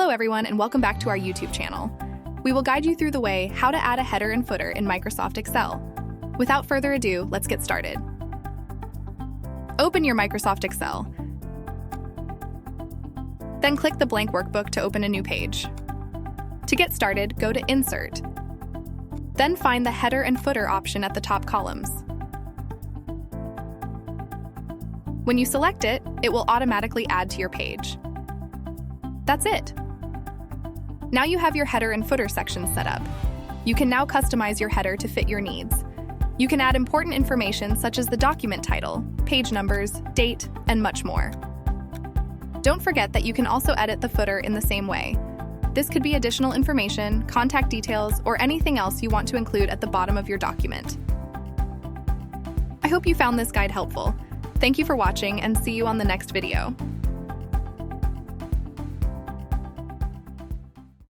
Hello everyone, and welcome back to our YouTube channel. We will guide you through the way how to add a header and footer in Microsoft Excel. Without further ado, let's get started. Open your Microsoft Excel. Then click the blank workbook to open a new page. To get started, go to Insert. Then find the Header and Footer option at the top columns. When you select it, it will automatically add to your page. That's it. Now you have your header and footer sections set up. You can now customize your header to fit your needs. You can add important information such as the document title, page numbers, date, and much more. Don't forget that you can also edit the footer in the same way. This could be additional information, contact details, or anything else you want to include at the bottom of your document. I hope you found this guide helpful. Thank you for watching, and see you on the next video.